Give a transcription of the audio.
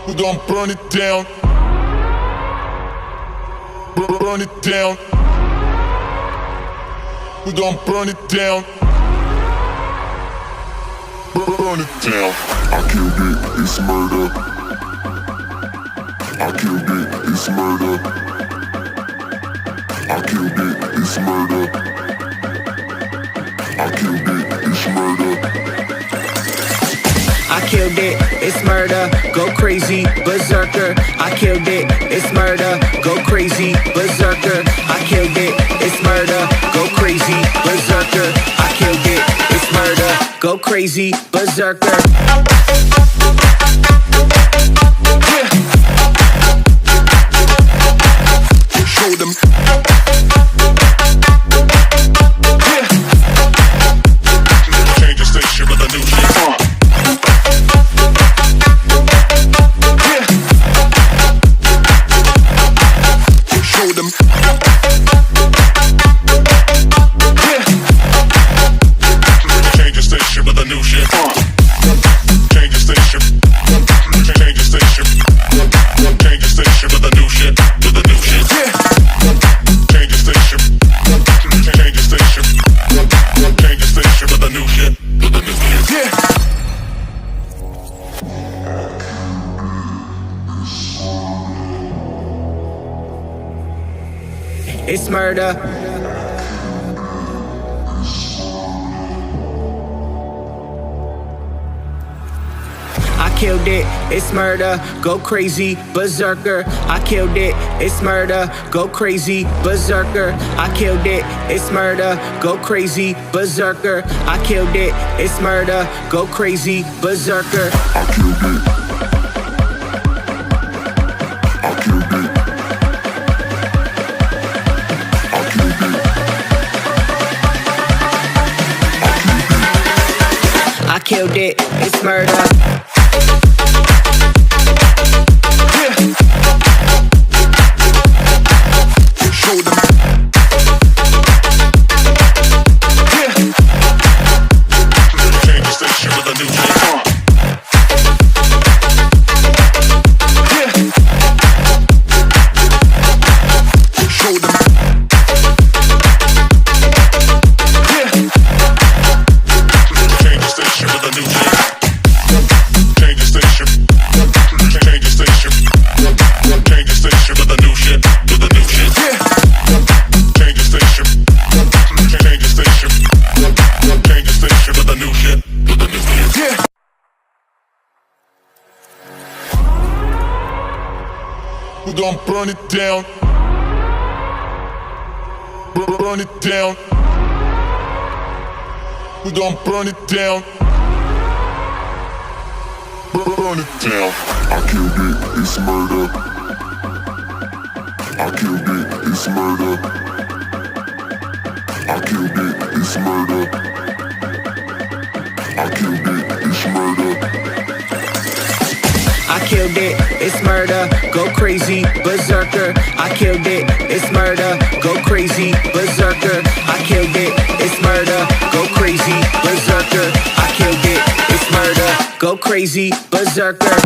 We're gonna burn it down. Burn it down. We're gonna burn it down. Burn it down. I killed it, it's murder. I killed it, it's murder. I killed it, it's murder. I killed it, it's murder. I killed it, it's murder, go crazy, berserker. I killed it, it's murder, go crazy, berserker. I killed it, it's murder, go crazy, berserker. I killed it, it's murder, go crazy, berserker. Show them. Change the station with a new shit. Show them. Change the station with a new shit. Change the station. Change the station. Change the station with a new shit. With a new shit. Change the station. Change the station. Change the station with a new shit. With a new shit. It's murder. I killed it, it's murder, go crazy, berserker. I killed it, it's murder, go crazy, berserker. I killed it, it's murder, go crazy, berserker. I killed it, it's murder, go crazy, berserker. I killed it. I killed it. I killed it, it's murder. Show them. Change the station with a new shit. Show them. Change the station with a new shit. Change the station. Change the station. Change the station with a new shit. With a new shit. Change the station. Change the station. Change the station with a new shit. With a new shit. We're gonna burn it down. Burn it down. We're gonna burn it down. Burn it down. I killed it, it's murder. I killed it, it's murder. I killed it, it's murder. I killed it, it's murder. I killed it, it's murder, go crazy, berserker. I killed it, it's murder, go crazy, berserker. I killed it, it's murder, go crazy, berserker. I killed it, it's murder, go crazy, berserker.